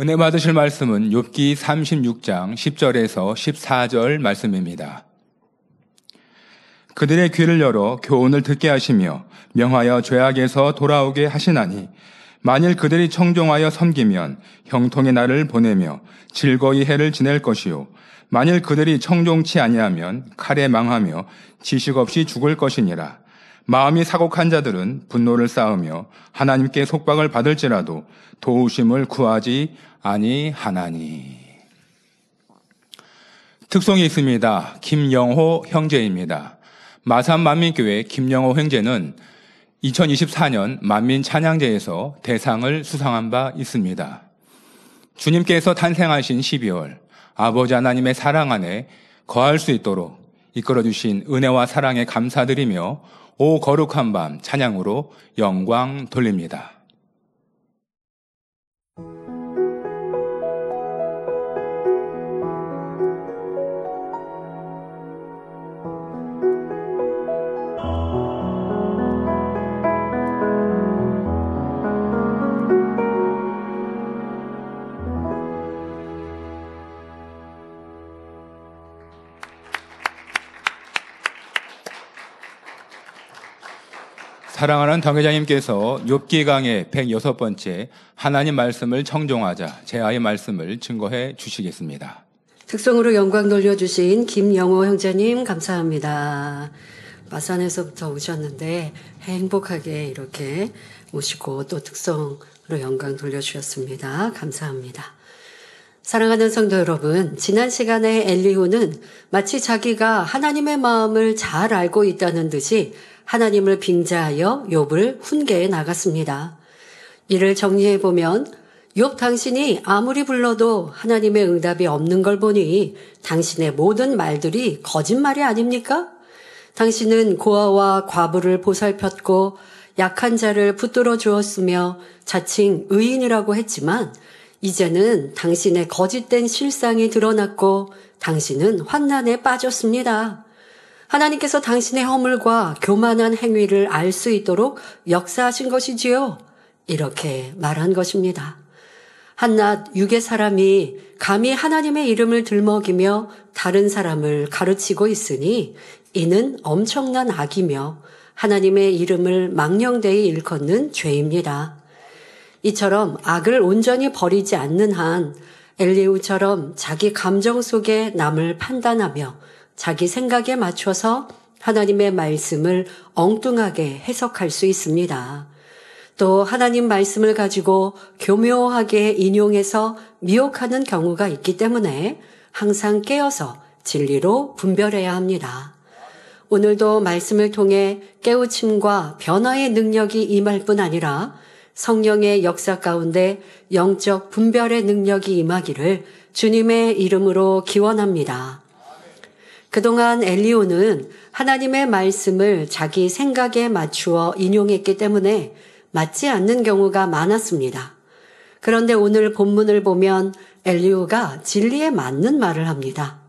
은혜 받으실 말씀은 욥기 36장 10절에서 14절 말씀입니다. 그들의 귀를 열어 교훈을 듣게 하시며 명하여 죄악에서 돌아오게 하시나니 만일 그들이 청종하여 섬기면 형통의 날을 보내며 즐거이 해를 지낼 것이요 만일 그들이 청종치 아니하면 칼에 망하며 지식 없이 죽을 것이니라. 마음이 사곡한 자들은 분노를 쌓으며 하나님께 속박을 받을지라도 도우심을 구하지 아니하나니. 특송이 있습니다. 김영호 형제입니다. 마산 만민교회 김영호 형제는 2024년 만민찬양제에서 대상을 수상한 바 있습니다. 주님께서 탄생하신 12월 아버지 하나님의 사랑 안에 거할 수 있도록 이끌어주신 은혜와 사랑에 감사드리며 오 거룩한 밤 찬양으로 영광 돌립니다. 사랑하는 당회장님께서 욥기 강의 106번째 하나님 말씀을 청종하자 제아의 말씀을 증거해 주시겠습니다. 특송으로 영광 돌려주신 김영호 형제님 감사합니다. 마산에서부터 오셨는데 행복하게 이렇게 오시고 또 특송으로 영광 돌려주셨습니다. 감사합니다. 사랑하는 성도 여러분, 지난 시간에 엘리후는 마치 자기가 하나님의 마음을 잘 알고 있다는 듯이 하나님을 빙자하여 욥을 훈계해 나갔습니다. 이를 정리해 보면 욥 당신이 아무리 불러도 하나님의 응답이 없는 걸 보니 당신의 모든 말들이 거짓말이 아닙니까? 당신은 고아와 과부를 보살폈고 약한 자를 붙들어 주었으며 자칭 의인이라고 했지만 이제는 당신의 거짓된 실상이 드러났고 당신은 환난에 빠졌습니다. 하나님께서 당신의 허물과 교만한 행위를 알 수 있도록 역사하신 것이지요. 이렇게 말한 것입니다. 한낱 육의 사람이 감히 하나님의 이름을 들먹이며 다른 사람을 가르치고 있으니 이는 엄청난 악이며 하나님의 이름을 망령되이 일컫는 죄입니다. 이처럼 악을 온전히 버리지 않는 한 엘리후처럼 자기 감정 속에 남을 판단하며 자기 생각에 맞춰서 하나님의 말씀을 엉뚱하게 해석할 수 있습니다. 또 하나님 말씀을 가지고 교묘하게 인용해서 미혹하는 경우가 있기 때문에 항상 깨어서 진리로 분별해야 합니다. 오늘도 말씀을 통해 깨우침과 변화의 능력이 임할 뿐 아니라 성령의 역사 가운데 영적 분별의 능력이 임하기를 주님의 이름으로 기원합니다. 그동안 엘리후는 하나님의 말씀을 자기 생각에 맞추어 인용했기 때문에 맞지 않는 경우가 많았습니다. 그런데 오늘 본문을 보면 엘리후가 진리에 맞는 말을 합니다.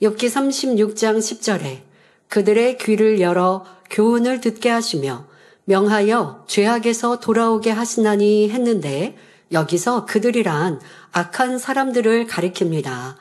욥기 36장 10절에 그들의 귀를 열어 교훈을 듣게 하시며 명하여 죄악에서 돌아오게 하시나니 했는데 여기서 그들이란 악한 사람들을 가리킵니다.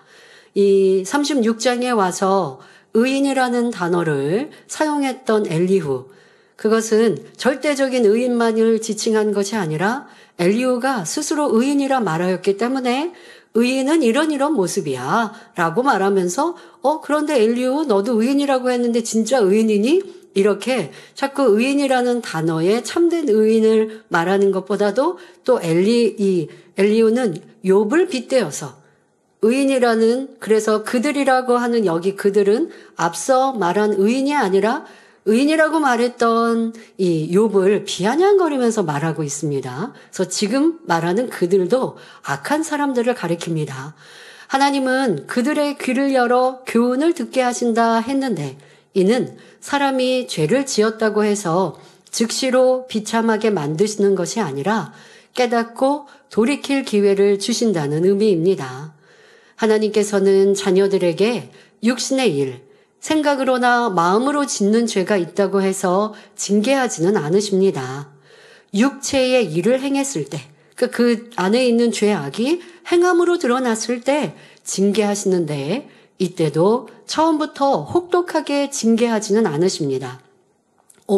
이 36장에 와서 의인이라는 단어를 사용했던 엘리후, 그것은 절대적인 의인만을 지칭한 것이 아니라 엘리후가 스스로 의인이라 말하였기 때문에 의인은 이런 모습이야 라고 말하면서 그런데 엘리후 너도 의인이라고 했는데 진짜 의인이니? 이렇게 자꾸 의인이라는 단어에 참된 의인을 말하는 것보다도 또 엘리후는 욥을 빗대어서 의인이라는, 그래서 그들이라고 하는 여기 그들은 앞서 말한 의인이 아니라 의인이라고 말했던 이 욥을 비아냥거리면서 말하고 있습니다. 그래서 지금 말하는 그들도 악한 사람들을 가리킵니다. 하나님은 그들의 귀를 열어 교훈을 듣게 하신다 했는데 이는 사람이 죄를 지었다고 해서 즉시로 비참하게 만드시는 것이 아니라 깨닫고 돌이킬 기회를 주신다는 의미입니다. 하나님께서는 자녀들에게 육신의 일, 생각으로나 마음으로 짓는 죄가 있다고 해서 징계하지는 않으십니다. 육체의 일을 행했을 때, 그러니까 그 안에 있는 죄악이 행함으로 드러났을 때 징계하시는데 이때도 처음부터 혹독하게 징계하지는 않으십니다.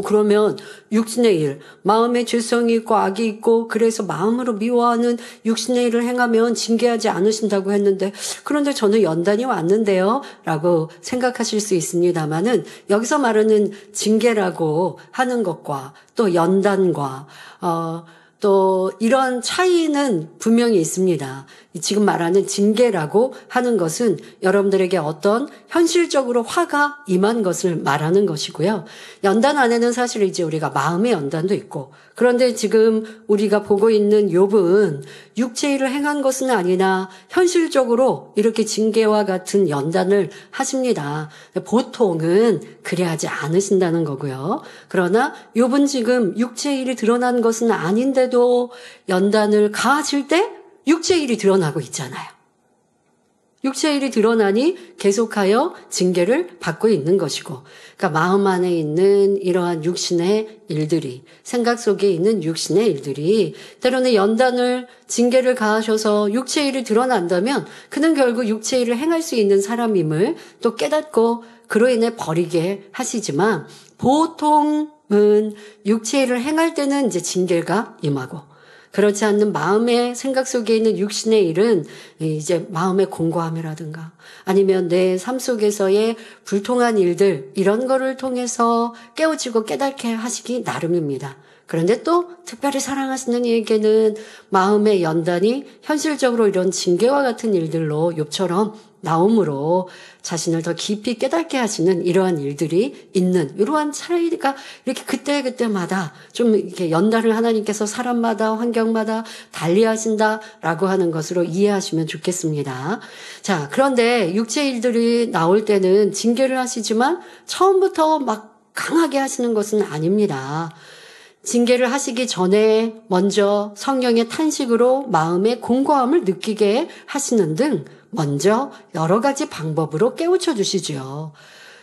그러면 육신의 일, 마음에 죄성이 있고 악이 있고 그래서 마음으로 미워하는 육신의 일을 행하면 징계하지 않으신다고 했는데 그런데 저는 연단이 왔는데요? 라고 생각하실 수 있습니다만은 여기서 말하는 징계라고 하는 것과 또 연단과 또 이런 차이는 분명히 있습니다. 지금 말하는 징계라고 하는 것은 여러분들에게 어떤 현실적으로 화가 임한 것을 말하는 것이고요. 연단 안에는 사실 이제 우리가 마음의 연단도 있고 그런데 지금 우리가 보고 있는 욥은 육체 일을 행한 것은 아니나 현실적으로 이렇게 징계와 같은 연단을 하십니다. 보통은 그래 하지 않으신다는 거고요. 그러나 욥은 지금 육체 일이 드러난 것은 아닌데도 연단을 가하실 때 육체 일이 드러나고 있잖아요. 육체 일이 드러나니 계속하여 징계를 받고 있는 것이고, 그러니까 마음 안에 있는 이러한 육신의 일들이, 생각 속에 있는 육신의 일들이 때로는 연단을, 징계를 가하셔서 육체 일이 드러난다면 그는 결국 육체 일을 행할 수 있는 사람임을 또 깨닫고 그로 인해 버리게 하시지만 보통은 육체 일을 행할 때는 이제 징계가 임하고 그렇지 않는 마음의 생각 속에 있는 육신의 일은 이제 마음의 공고함이라든가 아니면 내 삶 속에서의 불통한 일들 이런 거를 통해서 깨우치고 깨닫게 하시기 나름입니다. 그런데 또 특별히 사랑하시는 이에게는 마음의 연단이 현실적으로 이런 징계와 같은 일들로 욥처럼 나옴으로 자신을 더 깊이 깨닫게 하시는 이러한 일들이 있는 이러한 차이가 이렇게 그때그때마다 좀 이렇게 연단을 하나님께서 사람마다 환경마다 달리 하신다라고 하는 것으로 이해하시면 좋겠습니다. 자, 그런데 육체 일들이 나올 때는 징계를 하시지만 처음부터 막 강하게 하시는 것은 아닙니다. 징계를 하시기 전에 먼저 성령의 탄식으로 마음의 공고함을 느끼게 하시는 등 먼저 여러 가지 방법으로 깨우쳐 주시죠.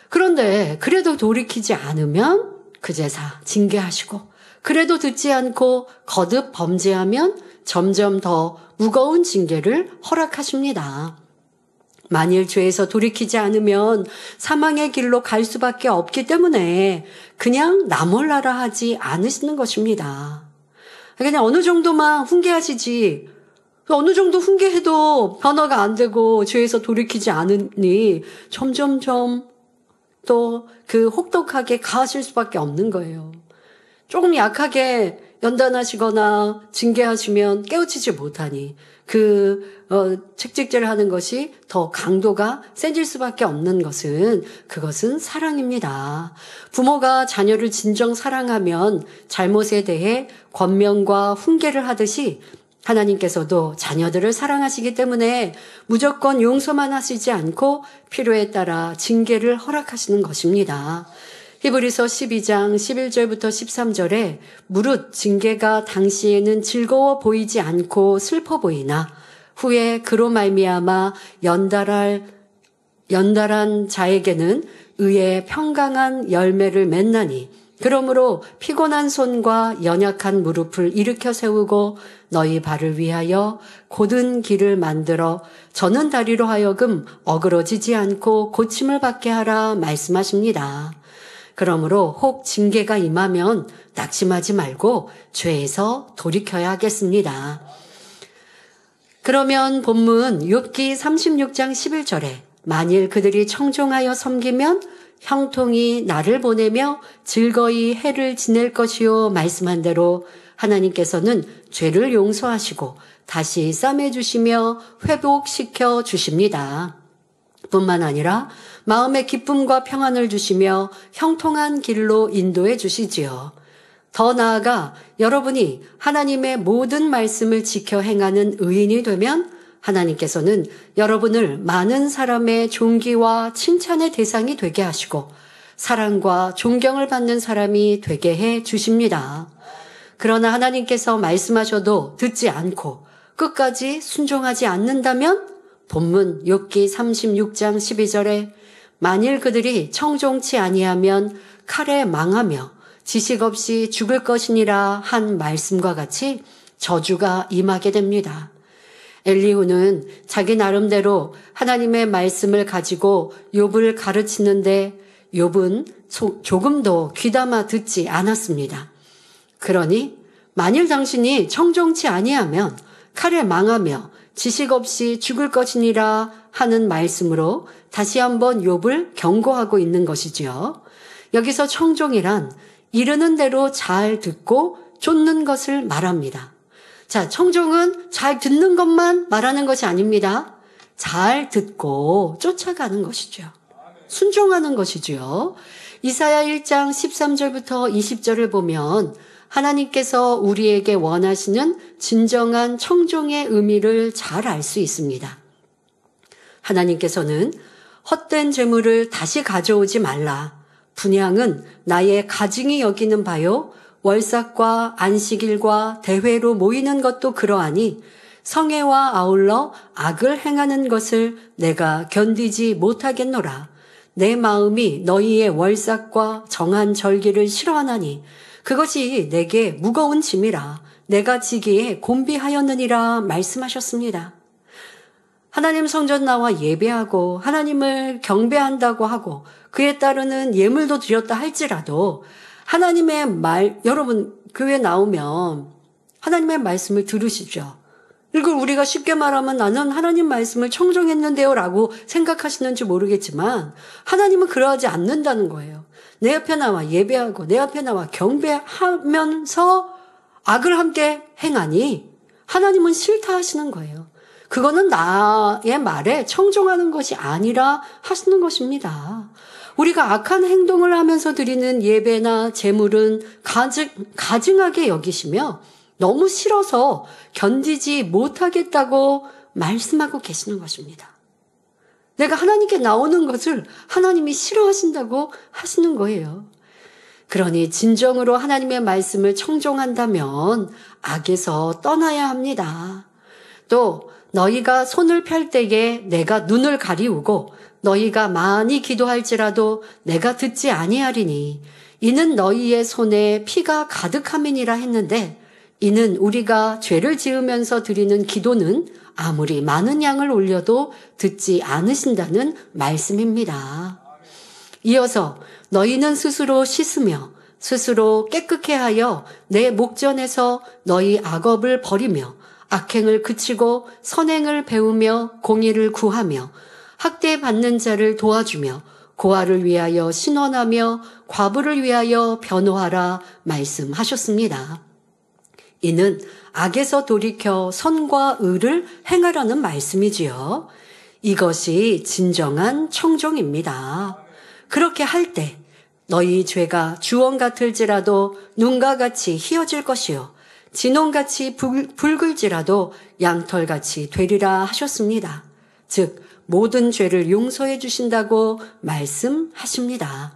그런데 그래도 돌이키지 않으면 그제사 징계하시고 그래도 듣지 않고 거듭 범죄하면 점점 더 무거운 징계를 허락하십니다. 만일 죄에서 돌이키지 않으면 사망의 길로 갈 수밖에 없기 때문에 그냥 나 몰라라 하지 않으시는 것입니다. 그냥 어느 정도만 훈계하시지 어느 정도 훈계해도 변화가 안 되고 죄에서 돌이키지 않으니 점점점 또 그 혹독하게 가하실 수밖에 없는 거예요. 조금 약하게 연단하시거나 징계하시면 깨우치지 못하니 책찍질 하는 것이 더 강도가 세질 수밖에 없는 것은 그것은 사랑입니다. 부모가 자녀를 진정 사랑하면 잘못에 대해 권면과 훈계를 하듯이 하나님께서도 자녀들을 사랑하시기 때문에 무조건 용서만 하시지 않고 필요에 따라 징계를 허락하시는 것입니다. 히브리서 12장 11절부터 13절에 무릇 징계가 당시에는 즐거워 보이지 않고 슬퍼 보이나 후에 그로 말미암아 연달한 자에게는 의의 평강한 열매를 맺나니 그러므로 피곤한 손과 연약한 무릎을 일으켜 세우고 너희 발을 위하여 곧은 길을 만들어 저는 다리로 하여금 어그러지지 않고 고침을 받게 하라 말씀하십니다. 그러므로 혹 징계가 임하면 낙심하지 말고 죄에서 돌이켜야 하겠습니다. 그러면 본문 욥기 36장 11절에 만일 그들이 청종하여 섬기면 형통이 나를 보내며 즐거이 해를 지낼 것이요 말씀한 대로 하나님께서는 죄를 용서하시고 다시 싸매주시며 회복시켜 주십니다. 뿐만 아니라 마음의 기쁨과 평안을 주시며 형통한 길로 인도해 주시지요. 더 나아가 여러분이 하나님의 모든 말씀을 지켜 행하는 의인이 되면 하나님께서는 여러분을 많은 사람의 존귀와 칭찬의 대상이 되게 하시고 사랑과 존경을 받는 사람이 되게 해 주십니다. 그러나 하나님께서 말씀하셔도 듣지 않고 끝까지 순종하지 않는다면 본문 욥기 36장 12절에 만일 그들이 청종치 아니하면 칼에 망하며 지식 없이 죽을 것이니라 한 말씀과 같이 저주가 임하게 됩니다. 엘리후는 자기 나름대로 하나님의 말씀을 가지고 욥을 가르치는데 욥은 조금도 귀담아 듣지 않았습니다. 그러니 만일 당신이 청종치 아니하면 칼에 망하며 지식 없이 죽을 것이니라 하는 말씀으로 다시 한번 욥을 경고하고 있는 것이지요. 여기서 청종이란 이르는 대로 잘 듣고 쫓는 것을 말합니다. 자, 청종은 잘 듣는 것만 말하는 것이 아닙니다. 잘 듣고 쫓아가는 것이죠. 순종하는 것이죠. 이사야 1장 13절부터 20절을 보면 하나님께서 우리에게 원하시는 진정한 청종의 의미를 잘 알 수 있습니다. 하나님께서는 헛된 재물을 다시 가져오지 말라. 분향은 나의 가증이 여기는 바요. 월삭과 안식일과 대회로 모이는 것도 그러하니 성애와 아울러 악을 행하는 것을 내가 견디지 못하겠노라. 내 마음이 너희의 월삭과 정한 절기를 싫어하나니 그것이 내게 무거운 짐이라 내가 지기에 곤비하였느니라 말씀하셨습니다. 하나님 성전 나와 예배하고 하나님을 경배한다고 하고 그에 따르는 예물도 드렸다 할지라도 하나님의 말, 여러분 교회 나오면 하나님의 말씀을 들으시죠. 이걸 우리가 쉽게 말하면 나는 하나님 말씀을 청종했는데요 라고 생각하시는지 모르겠지만 하나님은 그러하지 않는다는 거예요. 내 앞에 나와 예배하고 내 앞에 나와 경배하면서 악을 함께 행하니 하나님은 싫다 하시는 거예요. 그거는 나의 말에 청종하는 것이 아니라 하시는 것입니다. 우리가 악한 행동을 하면서 드리는 예배나 제물은 가증하게 여기시며 너무 싫어서 견디지 못하겠다고 말씀하고 계시는 것입니다. 내가 하나님께 나오는 것을 하나님이 싫어하신다고 하시는 거예요. 그러니 진정으로 하나님의 말씀을 청종한다면 악에서 떠나야 합니다. 또 너희가 손을 펼 때에 내가 눈을 가리우고 너희가 많이 기도할지라도 내가 듣지 아니하리니 이는 너희의 손에 피가 가득함이니라 했는데 이는 우리가 죄를 지으면서 드리는 기도는 아무리 많은 양을 올려도 듣지 않으신다는 말씀입니다. 이어서 너희는 스스로 씻으며 스스로 깨끗게 하여 내 목전에서 너희 악업을 버리며 악행을 그치고 선행을 배우며 공의를 구하며 학대받는 자를 도와주며 고아를 위하여 신원하며 과부를 위하여 변호하라 말씀하셨습니다. 이는 악에서 돌이켜 선과 의를 행하라는 말씀이지요. 이것이 진정한 청종입니다. 그렇게 할 때 너희 죄가 주원 같을지라도 눈과 같이 희어질 것이요 진홍같이 붉을지라도 양털같이 되리라 하셨습니다. 즉 모든 죄를 용서해 주신다고 말씀하십니다.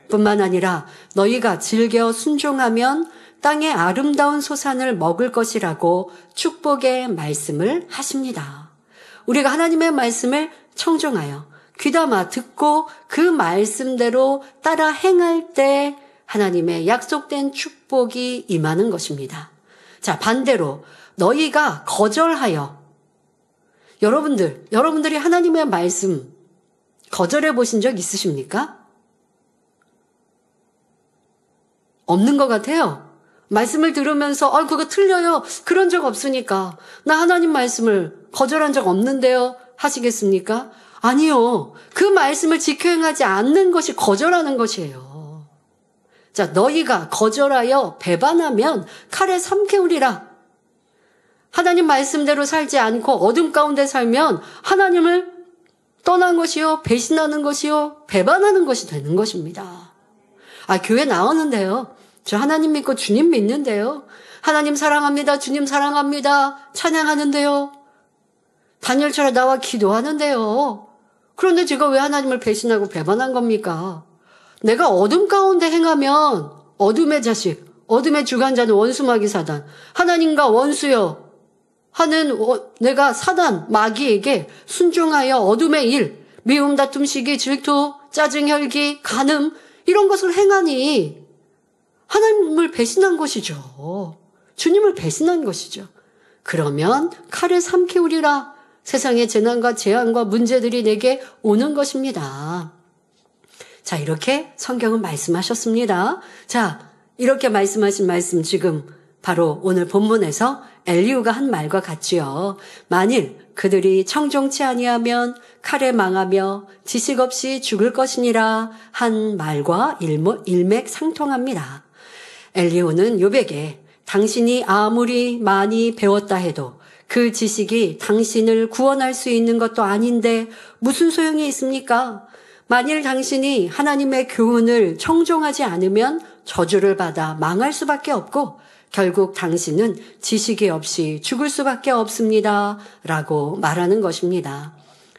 뿐만 아니라 너희가 즐겨 순종하면 땅의 아름다운 소산을 먹을 것이라고 축복의 말씀을 하십니다. 우리가 하나님의 말씀을 청종하여 귀담아 듣고 그 말씀대로 따라 행할 때 하나님의 약속된 축복이 임하는 것입니다. 자, 반대로 너희가 거절하여 여러분들이 하나님의 말씀 거절해 보신 적 있으십니까? 없는 것 같아요. 말씀을 들으면서 그거 틀려요. 그런 적 없으니까. 나 하나님 말씀을 거절한 적 없는데요. 하시겠습니까? 아니요. 그 말씀을 지켜 행하지 않는 것이 거절하는 것이에요. 자, 너희가 거절하여 배반하면 칼에 삼켜우리라. 하나님 말씀대로 살지 않고 어둠 가운데 살면 하나님을 떠난 것이요, 배신하는 것이요, 배반하는 것이 되는 것입니다. 교회 나오는데요. 저 하나님 믿고 주님 믿는데요. 하나님 사랑합니다. 주님 사랑합니다. 찬양하는데요. 다니엘처럼 나와 기도하는데요. 그런데 제가 왜 하나님을 배신하고 배반한 겁니까? 내가 어둠 가운데 행하면 어둠의 자식, 어둠의 주관자는 원수마귀 사단, 하나님과 원수여 하는 내가 사단, 마귀에게 순종하여 어둠의 일, 미움, 다툼, 시기, 질투, 짜증, 혈기, 간음 이런 것을 행하니 하나님을 배신한 것이죠. 주님을 배신한 것이죠. 그러면 칼을 삼키우리라. 세상의 재난과 재앙과 문제들이 내게 오는 것입니다. 자, 이렇게 성경은 말씀하셨습니다. 자, 이렇게 말씀하신 말씀 지금 바로 오늘 본문에서 엘리후가 한 말과 같지요. 만일 그들이 청종치 아니하면 칼에 망하며 지식 없이 죽을 것이니라 한 말과 일맥상통합니다. 엘리후는 욥에게 당신이 아무리 많이 배웠다 해도 그 지식이 당신을 구원할 수 있는 것도 아닌데 무슨 소용이 있습니까? 만일 당신이 하나님의 교훈을 청종하지 않으면 저주를 받아 망할 수밖에 없고 결국 당신은 지식이 없이 죽을 수밖에 없습니다. 라고 말하는 것입니다.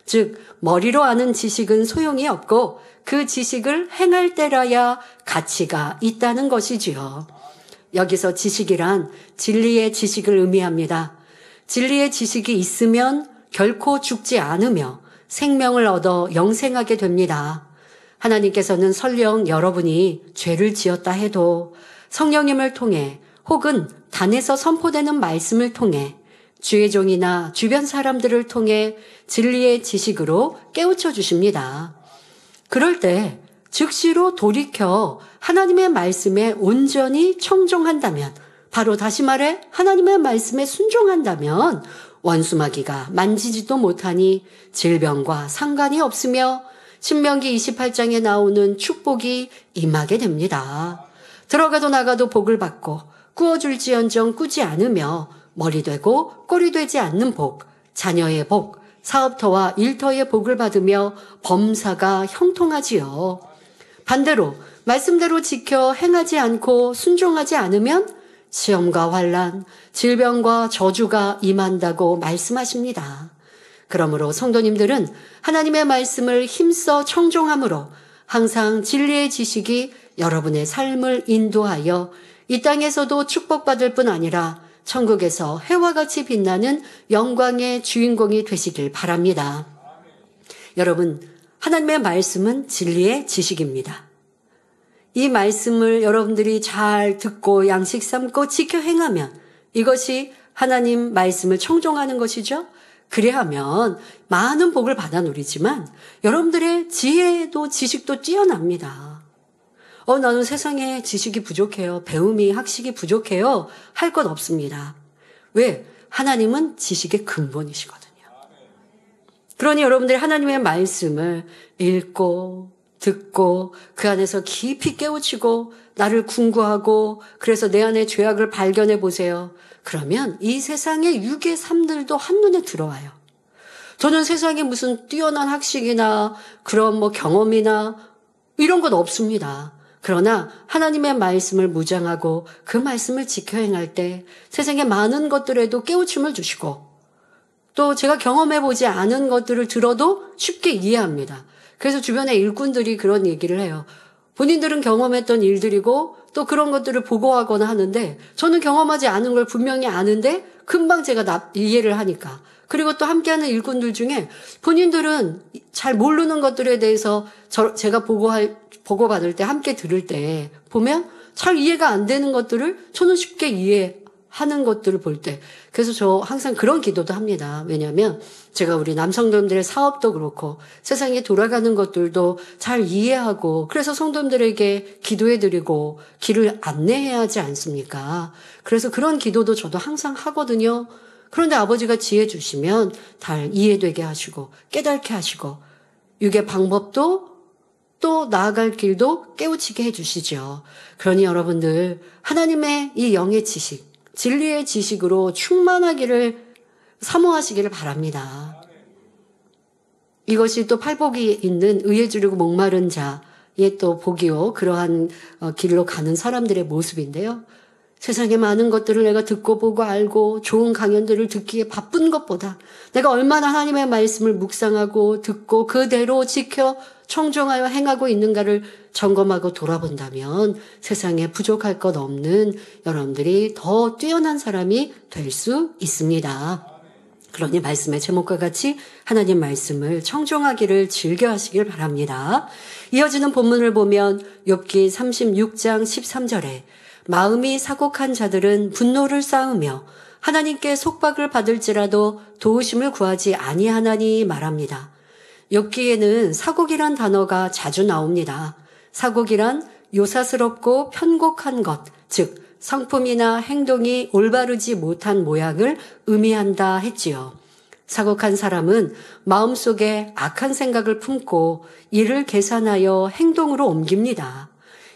즉 머리로 아는 지식은 소용이 없고 그 지식을 행할 때라야 가치가 있다는 것이지요. 여기서 지식이란 진리의 지식을 의미합니다. 진리의 지식이 있으면 결코 죽지 않으며 생명을 얻어 영생하게 됩니다. 하나님께서는 설령 여러분이 죄를 지었다 해도 성령님을 통해 혹은 단에서 선포되는 말씀을 통해 주의 종이나 주변 사람들을 통해 진리의 지식으로 깨우쳐 주십니다. 그럴 때 즉시로 돌이켜 하나님의 말씀에 온전히 청종한다면, 바로 다시 말해 하나님의 말씀에 순종한다면 원수마귀가 만지지도 못하니 질병과 상관이 없으며 신명기 28장에 나오는 축복이 임하게 됩니다. 들어가도 나가도 복을 받고 꾸어줄지언정 꾸지 않으며 머리 되고 꼬리 되지 않는 복, 자녀의 복, 사업터와 일터의 복을 받으며 범사가 형통하지요. 반대로 말씀대로 지켜 행하지 않고 순종하지 않으면 시험과 환난, 질병과 저주가 임한다고 말씀하십니다. 그러므로 성도님들은 하나님의 말씀을 힘써 청종함으로 항상 진리의 지식이 여러분의 삶을 인도하여 이 땅에서도 축복받을 뿐 아니라 천국에서 해와 같이 빛나는 영광의 주인공이 되시길 바랍니다. 여러분, 하나님의 말씀은 진리의 지식입니다. 이 말씀을 여러분들이 잘 듣고 양식 삼고 지켜 행하면 이것이 하나님 말씀을 청종하는 것이죠. 그래야면 많은 복을 받아 누리지만 여러분들의 지혜도 지식도 뛰어납니다. 나는 세상에 지식이 부족해요. 배움이 학식이 부족해요. 할 것 없습니다. 왜? 하나님은 지식의 근본이시거든요. 그러니 여러분들이 하나님의 말씀을 읽고 듣고 그 안에서 깊이 깨우치고 나를 궁구하고 그래서 내 안에 죄악을 발견해 보세요. 그러면 이 세상의 유괴 삶들도 한눈에 들어와요. 저는 세상에 무슨 뛰어난 학식이나 그런 경험이나 이런 건 없습니다. 그러나 하나님의 말씀을 무장하고 그 말씀을 지켜 행할 때 세상의 많은 것들에도 깨우침을 주시고 또 제가 경험해보지 않은 것들을 들어도 쉽게 이해합니다. 그래서 주변의 일꾼들이 그런 얘기를 해요. 본인들은 경험했던 일들이고 또 그런 것들을 보고하거나 하는데 저는 경험하지 않은 걸 분명히 아는데 금방 제가 이해를 하니까. 그리고 또 함께하는 일꾼들 중에 본인들은 잘 모르는 것들에 대해서 제가 보고받을 때 함께 들을 때 보면 잘 이해가 안 되는 것들을 저는 쉽게 이해하는 것들을 볼 때 그래서 저 항상 그런 기도도 합니다. 왜냐하면 제가 우리 남성들의 사업도 그렇고 세상에 돌아가는 것들도 잘 이해하고 그래서 성도님들에게 기도해드리고 길을 안내해야 하지 않습니까? 그래서 그런 기도도 저도 항상 하거든요. 그런데 아버지가 지혜 주시면 잘 이해되게 하시고 깨닫게 하시고 육의 방법도 또 나아갈 길도 깨우치게 해주시죠. 그러니 여러분들 하나님의 이 영의 지식, 진리의 지식으로 충만하기를 사모하시기를 바랍니다. 이것이 또 팔복이 있는 의에 주르고 목마른 자의 또 복이요. 그러한 길로 가는 사람들의 모습인데요. 세상에 많은 것들을 내가 듣고 보고 알고 좋은 강연들을 듣기에 바쁜 것보다 내가 얼마나 하나님의 말씀을 묵상하고 듣고 그대로 지켜 청종하여 행하고 있는가를 점검하고 돌아본다면 세상에 부족할 것 없는 여러분들이 더 뛰어난 사람이 될 수 있습니다. 그러니 말씀의 제목과 같이 하나님 말씀을 청종하기를 즐겨하시길 바랍니다. 이어지는 본문을 보면 욥기 36장 13절에 마음이 사곡한 자들은 분노를 쌓으며 하나님께 속박을 받을지라도 도우심을 구하지 아니하나니 말합니다. 욥기에는 사곡이란 단어가 자주 나옵니다. 사곡이란 요사스럽고 편곡한 것, 즉 성품이나 행동이 올바르지 못한 모양을 의미한다 했지요. 사곡한 사람은 마음속에 악한 생각을 품고 이를 계산하여 행동으로 옮깁니다.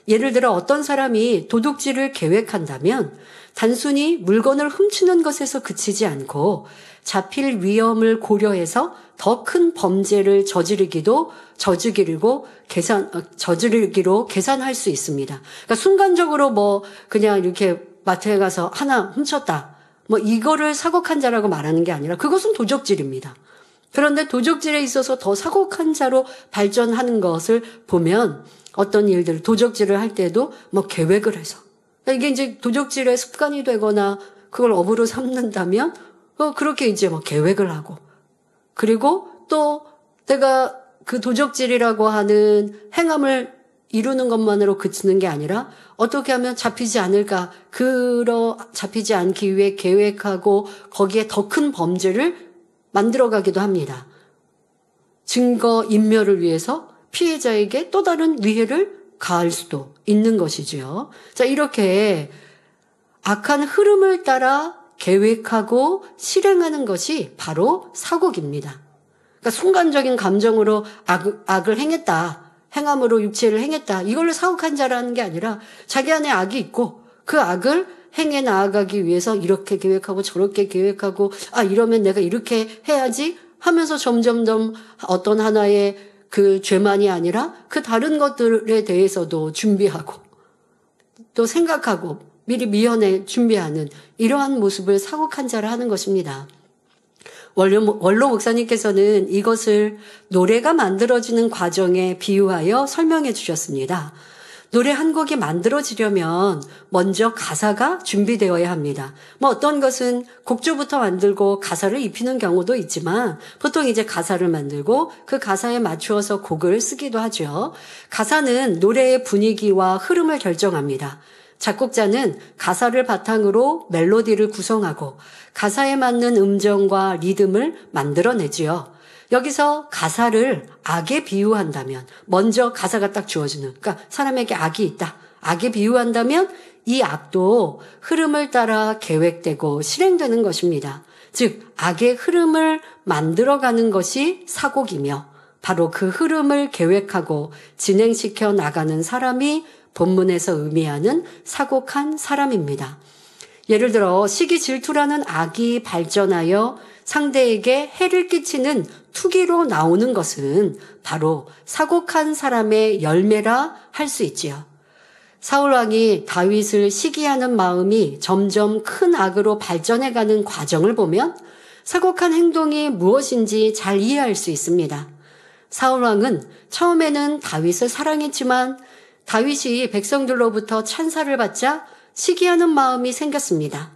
예를 들어 어떤 사람이 도둑질을 계획한다면 단순히 물건을 hum치는 것에서 그치지 않고 잡힐 위험을 고려해서 더 큰 범죄를 저지르기로 계산할 수 있습니다. 그러니까 순간적으로 그냥 이렇게 마트에 가서 하나 훔쳤다. 이거를 사곡한 자라고 말하는 게 아니라 그것은 도적질입니다. 그런데 도적질에 있어서 더 사곡한 자로 발전하는 것을 보면 어떤 일들, 도적질을 할 때도 계획을 해서. 이게 이제 도적질의 습관이 되거나 그걸 업으로 삼는다면 그렇게 이제 계획을 하고. 그리고 또 내가 그 도적질이라고 하는 행함을 이루는 것만으로 그치는 게 아니라 어떻게 하면 잡히지 않을까, 잡히지 않기 위해 계획하고 거기에 더 큰 범죄를 만들어가기도 합니다. 증거 인멸을 위해서 피해자에게 또 다른 위해를 가할 수도 있는 것이지요. 자, 이렇게 악한 흐름을 따라 계획하고 실행하는 것이 바로 사곡입니다. 그러니까 순간적인 감정으로 악을 행했다. 행함으로 육체를 행했다. 이걸로 사곡한 자라는 게 아니라 자기 안에 악이 있고 그 악을 행해 나아가기 위해서 이렇게 계획하고 저렇게 계획하고 이러면 내가 이렇게 해야지 하면서 점점점 어떤 하나의 그 죄만이 아니라 그 다른 것들에 대해서도 준비하고 또 생각하고 미리 미연에 준비하는 이러한 모습을 사곡한 자라 하는 것입니다. 원로 목사님께서는 이것을 노래가 만들어지는 과정에 비유하여 설명해 주셨습니다. 노래 한 곡이 만들어지려면 먼저 가사가 준비되어야 합니다. 어떤 것은 곡조부터 만들고 가사를 입히는 경우도 있지만 보통 이제 가사를 만들고 그 가사에 맞추어서 곡을 쓰기도 하죠. 가사는 노래의 분위기와 흐름을 결정합니다. 작곡자는 가사를 바탕으로 멜로디를 구성하고 가사에 맞는 음정과 리듬을 만들어내지요. 여기서 가사를 악에 비유한다면 먼저 가사가 딱 주어지는, 그러니까 사람에게 악이 있다. 악에 비유한다면 이 악도 흐름을 따라 계획되고 실행되는 것입니다. 즉 악의 흐름을 만들어가는 것이 사곡이며 바로 그 흐름을 계획하고 진행시켜 나가는 사람이 본문에서 의미하는 사곡한 사람입니다. 예를 들어 시기 질투라는 악이 발전하여 상대에게 해를 끼치는 투기로 나오는 것은 바로 사곡한 사람의 열매라 할 수 있지요. 사울왕이 다윗을 시기하는 마음이 점점 큰 악으로 발전해가는 과정을 보면 사곡한 행동이 무엇인지 잘 이해할 수 있습니다. 사울왕은 처음에는 다윗을 사랑했지만 다윗이 백성들로부터 찬사를 받자 시기하는 마음이 생겼습니다.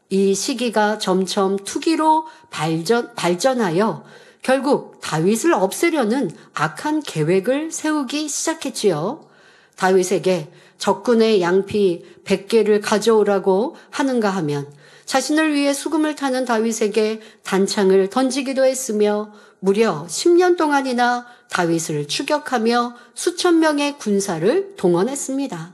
이 시기가 점점 투기로 발전하여 결국 다윗을 없애려는 악한 계획을 세우기 시작했지요. 다윗에게 적군의 양피 100개를 가져오라고 하는가 하면 자신을 위해 수금을 타는 다윗에게 단창을 던지기도 했으며 무려 10년 동안이나 다윗을 추격하며 수천 명의 군사를 동원했습니다.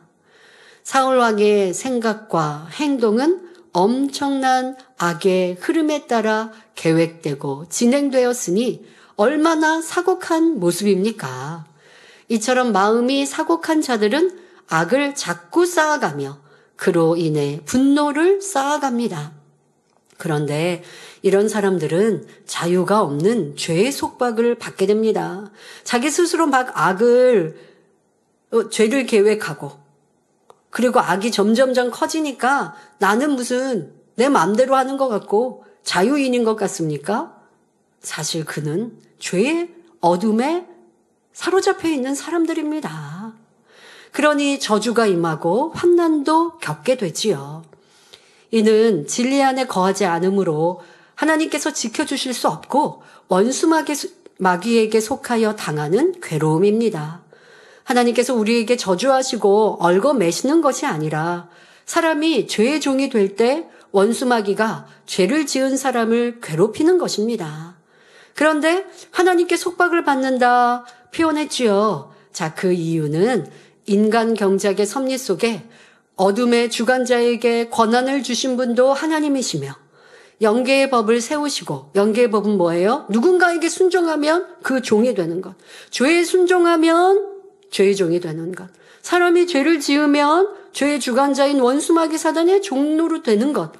사울왕의 생각과 행동은 엄청난 악의 흐름에 따라 계획되고 진행되었으니 얼마나 사곡한 모습입니까? 이처럼 마음이 사곡한 자들은 악을 자꾸 쌓아가며 그로 인해 분노를 쌓아갑니다. 그런데 이런 사람들은 자유가 없는 죄의 속박을 받게 됩니다. 자기 스스로 막 죄를 계획하고 그리고 악이 점점점 커지니까 나는 무슨 내 마음대로 하는 것 같고 자유인인 것 같습니까? 사실 그는 죄의 어둠에 사로잡혀 있는 사람들입니다. 그러니 저주가 임하고 환난도 겪게 되지요. 이는 진리 안에 거하지 않으므로 하나님께서 지켜주실 수 없고 원수마귀에게 속하여 당하는 괴로움입니다. 하나님께서 우리에게 저주하시고 얽어매시는 것이 아니라 사람이 죄의 종이 될 때 원수마귀가 죄를 지은 사람을 괴롭히는 것입니다. 그런데 하나님께 속박을 받는다 표현했지요. 자, 그 이유는 인간 경작의 섭리 속에 어둠의 주관자에게 권한을 주신 분도 하나님이시며 영계의 법을 세우시고, 영계의 법은 뭐예요? 누군가에게 순종하면 그 종이 되는 것. 죄에 순종하면 죄의 종이 되는 것. 사람이 죄를 지으면 죄의 주관자인 원수마귀 사단의 종로로 되는 것.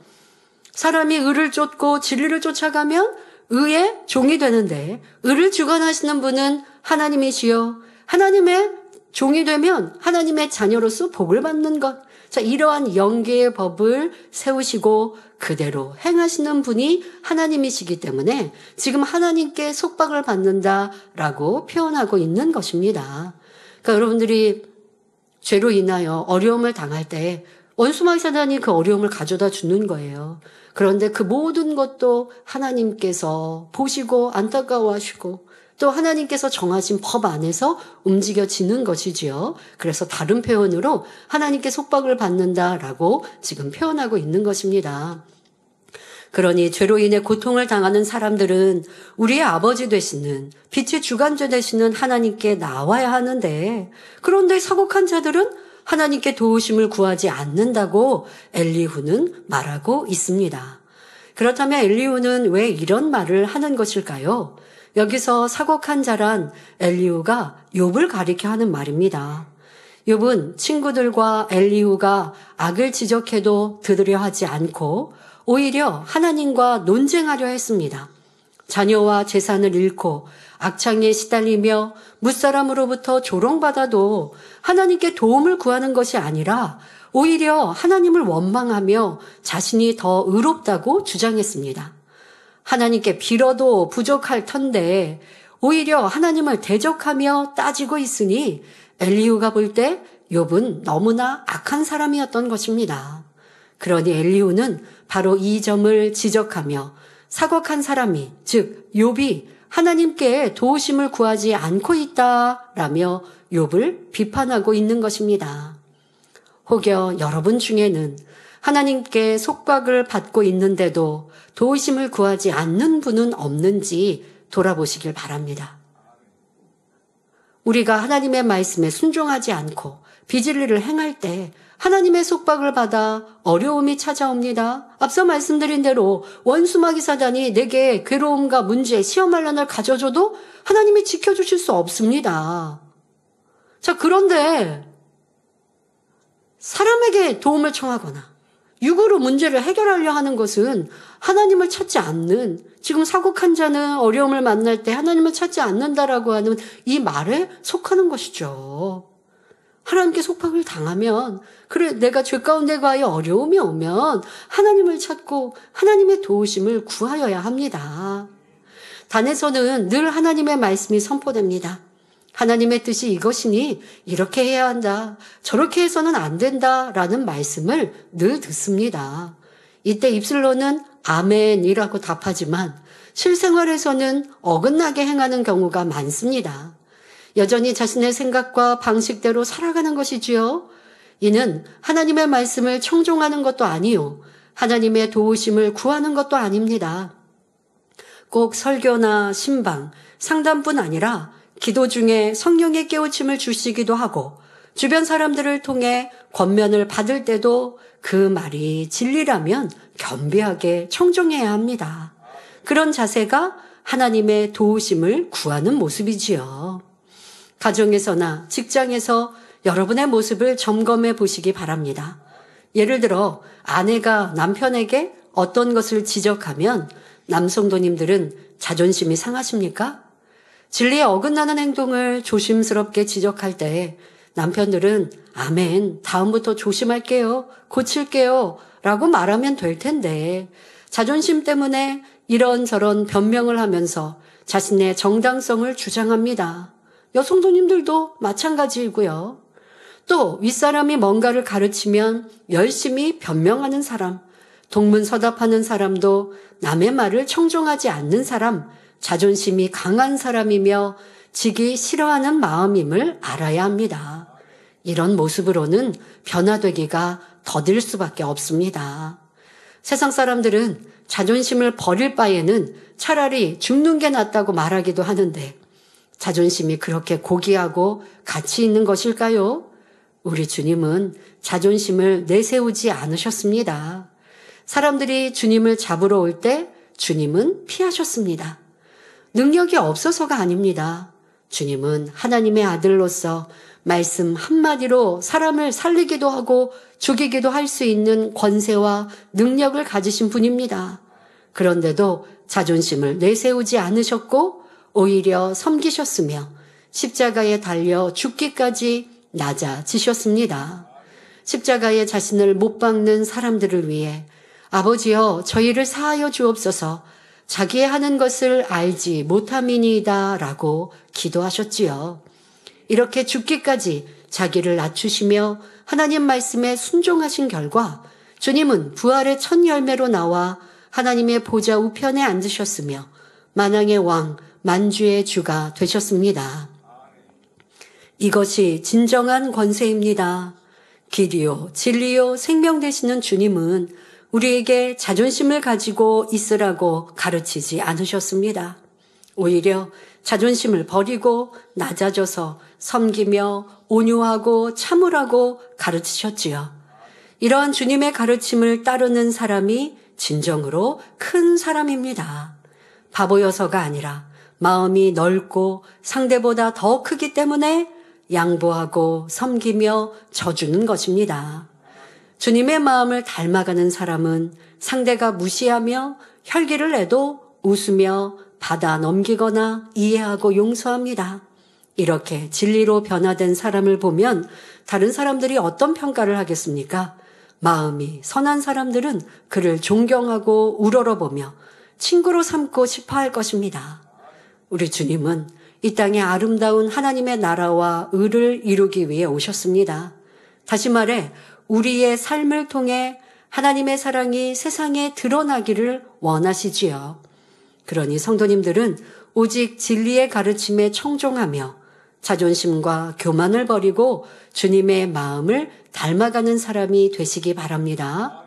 사람이 의를 쫓고 진리를 쫓아가면 의의 종이 되는데, 의를 주관하시는 분은 하나님이시요. 하나님의 종이 되면 하나님의 자녀로서 복을 받는 것. 자, 이러한 영계의 법을 세우시고 그대로 행하시는 분이 하나님이시기 때문에 지금 하나님께 속박을 받는다라고 표현하고 있는 것입니다. 그러니까 여러분들이 죄로 인하여 어려움을 당할 때 원수마귀 사단이 그 어려움을 가져다 주는 거예요. 그런데 그 모든 것도 하나님께서 보시고 안타까워하시고 또 하나님께서 정하신 법 안에서 움직여지는 것이지요. 그래서 다른 표현으로 하나님께 속박을 받는다라고 지금 표현하고 있는 것입니다. 그러니 죄로 인해 고통을 당하는 사람들은 우리의 아버지 되시는, 빛의 주관자 되시는 하나님께 나와야 하는데, 그런데 사곡한 자들은 하나님께 도우심을 구하지 않는다고 엘리후는 말하고 있습니다. 그렇다면 엘리후는 왜 이런 말을 하는 것일까요? 여기서 사곡한 자란 엘리후가 욥을 가리켜 하는 말입니다. 욥은 친구들과 엘리후가 악을 지적해도 들으려 하지 않고 오히려 하나님과 논쟁하려 했습니다. 자녀와 재산을 잃고 악창에 시달리며 무사람으로부터 조롱받아도 하나님께 도움을 구하는 것이 아니라 오히려 하나님을 원망하며 자신이 더 의롭다고 주장했습니다. 하나님께 빌어도 부족할 터인데 오히려 하나님을 대적하며 따지고 있으니 엘리후가 볼 때 욥은 너무나 악한 사람이었던 것입니다. 그러니 엘리후는 바로 이 점을 지적하며 사곡한 사람이, 즉 욥이 하나님께 도우심을 구하지 않고 있다라며 욥을 비판하고 있는 것입니다. 혹여 여러분 중에는 하나님께 속박을 받고 있는데도 도우심을 구하지 않는 분은 없는지 돌아보시길 바랍니다. 우리가 하나님의 말씀에 순종하지 않고 비진리를 행할 때 하나님의 속박을 받아 어려움이 찾아옵니다. 앞서 말씀드린 대로 원수마귀 사단이 내게 괴로움과 문제, 시험할 난을 가져줘도 하나님이 지켜주실 수 없습니다. 자, 그런데 사람에게 도움을 청하거나 육으로 문제를 해결하려 하는 것은 하나님을 찾지 않는, 지금 사곡한 자는 어려움을 만날 때 하나님을 찾지 않는다라고 하는 이 말에 속하는 것이죠. 하나님께 속박을 당하면, 그래, 내가 죄 가운데 가하여 어려움이 오면 하나님을 찾고 하나님의 도우심을 구하여야 합니다. 단에서는 늘 하나님의 말씀이 선포됩니다. 하나님의 뜻이 이것이니 이렇게 해야 한다, 저렇게 해서는 안 된다라는 말씀을 늘 듣습니다. 이때 입술로는 아멘이라고 답하지만 실생활에서는 어긋나게 행하는 경우가 많습니다. 여전히 자신의 생각과 방식대로 살아가는 것이지요. 이는 하나님의 말씀을 청종하는 것도 아니요, 하나님의 도우심을 구하는 것도 아닙니다. 꼭 설교나 신방, 상담뿐 아니라 기도 중에 성령의 깨우침을 주시기도 하고 주변 사람들을 통해 권면을 받을 때도 그 말이 진리라면 겸비하게 청종해야 합니다. 그런 자세가 하나님의 도우심을 구하는 모습이지요. 가정에서나 직장에서 여러분의 모습을 점검해 보시기 바랍니다. 예를 들어 아내가 남편에게 어떤 것을 지적하면 남성도님들은 자존심이 상하십니까? 진리에 어긋나는 행동을 조심스럽게 지적할 때 남편들은 아멘, 다음부터 조심할게요, 고칠게요 라고 말하면 될 텐데 자존심 때문에 이런저런 변명을 하면서 자신의 정당성을 주장합니다. 여성도님들도 마찬가지이고요. 또 윗사람이 뭔가를 가르치면 열심히 변명하는 사람, 동문서답하는 사람도 남의 말을 청종하지 않는 사람, 자존심이 강한 사람이며 지기 싫어하는 마음임을 알아야 합니다. 이런 모습으로는 변화되기가 더딜 수밖에 없습니다. 세상 사람들은 자존심을 버릴 바에는 차라리 죽는 게 낫다고 말하기도 하는데 자존심이 그렇게 고귀하고 가치 있는 것일까요? 우리 주님은 자존심을 내세우지 않으셨습니다. 사람들이 주님을 잡으러 올 때 주님은 피하셨습니다. 능력이 없어서가 아닙니다. 주님은 하나님의 아들로서 말씀 한마디로 사람을 살리기도 하고 죽이기도 할 수 있는 권세와 능력을 가지신 분입니다. 그런데도 자존심을 내세우지 않으셨고 오히려 섬기셨으며 십자가에 달려 죽기까지 낮아지셨습니다. 십자가에 자신을 못 박는 사람들을 위해 아버지여 저희를 사하여 주옵소서 자기의 하는 것을 알지 못함이니이다 라고 기도하셨지요. 이렇게 죽기까지 자기를 낮추시며 하나님 말씀에 순종하신 결과 주님은 부활의 첫 열매로 나와 하나님의 보좌 우편에 앉으셨으며 만왕의 왕 만주의 주가 되셨습니다. 이것이 진정한 권세입니다. 길이요 진리요 생명 되시는 주님은 우리에게 자존심을 가지고 있으라고 가르치지 않으셨습니다. 오히려 자존심을 버리고 낮아져서 섬기며 온유하고 참으라고 가르치셨지요. 이러한 주님의 가르침을 따르는 사람이 진정으로 큰 사람입니다. 바보여서가 아니라 마음이 넓고 상대보다 더 크기 때문에 양보하고 섬기며 져주는 것입니다. 주님의 마음을 닮아가는 사람은 상대가 무시하며 혈기를 내도 웃으며 받아 넘기거나 이해하고 용서합니다. 이렇게 진리로 변화된 사람을 보면 다른 사람들이 어떤 평가를 하겠습니까? 마음이 선한 사람들은 그를 존경하고 우러러보며 친구로 삼고 싶어 할 것입니다. 우리 주님은 이 땅에 아름다운 하나님의 나라와 의를 이루기 위해 오셨습니다. 다시 말해 우리의 삶을 통해 하나님의 사랑이 세상에 드러나기를 원하시지요. 그러니 성도님들은 오직 진리의 가르침에 청종하며 자존심과 교만을 버리고 주님의 마음을 닮아가는 사람이 되시기 바랍니다.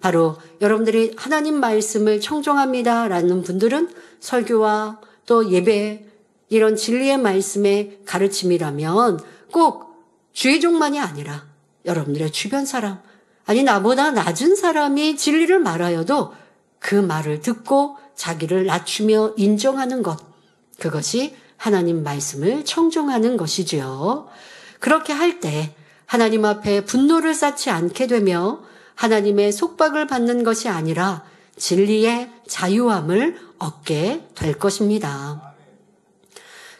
바로 여러분들이 하나님 말씀을 청종합니다 라는 분들은 설교와 또 예배 이런 진리의 말씀의 가르침이라면 꼭 주의종만이 아니라 여러분들의 주변 사람, 아니 나보다 낮은 사람이 진리를 말하여도 그 말을 듣고 자기를 낮추며 인정하는 것, 그것이 하나님 말씀을 청종하는 것이지요. 그렇게 할 때 하나님 앞에 분노를 쌓지 않게 되며 하나님의 속박을 받는 것이 아니라 진리의 자유함을 얻게 될 것입니다.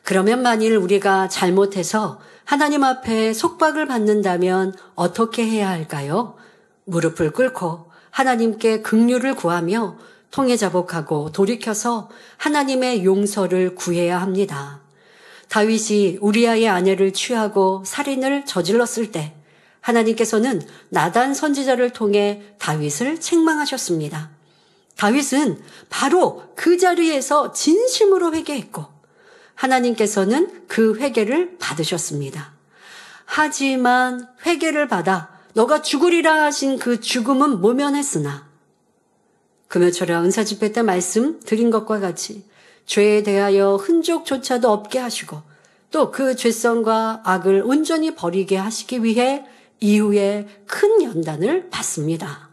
그러면 만일 우리가 잘못해서 하나님 앞에 속박을 받는다면 어떻게 해야 할까요? 무릎을 꿇고 하나님께 긍휼을 구하며 통회자복하고 돌이켜서 하나님의 용서를 구해야 합니다. 다윗이 우리아의 아내를 취하고 살인을 저질렀을 때 하나님께서는 나단 선지자를 통해 다윗을 책망하셨습니다. 다윗은 바로 그 자리에서 진심으로 회개했고 하나님께서는 그 회개를 받으셨습니다. 하지만 회개를 받아 너가 죽으리라 하신 그 죽음은 모면했으나 금요철야 은사집회 때 말씀 드린 것과 같이 죄에 대하여 흔적조차도 없게 하시고 또 그 죄성과 악을 온전히 버리게 하시기 위해 이후에 큰 연단을 받습니다.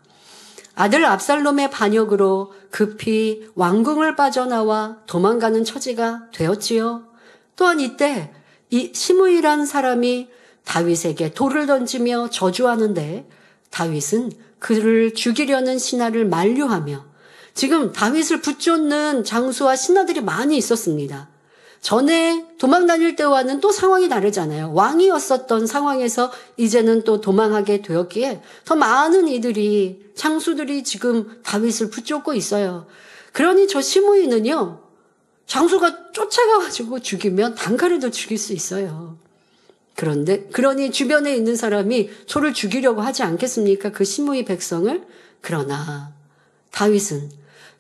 아들 압살롬의 반역으로 급히 왕궁을 빠져나와 도망가는 처지가 되었지요. 또한 이때 이 시므이란 사람이 다윗에게 돌을 던지며 저주하는데 다윗은 그를 죽이려는 신하를 만류하며 지금 다윗을 붙쫓는 장수와 신하들이 많이 있었습니다. 전에 도망 다닐 때와는 또 상황이 다르잖아요. 왕이었었던 상황에서 이제는 또 도망하게 되었기에 더 많은 이들이 장수들이 지금 다윗을 붙잡고 있어요. 그러니 저 시므이는요. 장수가 쫓아가가지고 죽이면 단칼에도 죽일 수 있어요. 그러니 주변에 있는 사람이 저를 죽이려고 하지 않겠습니까? 그 시므이 백성을. 그러나 다윗은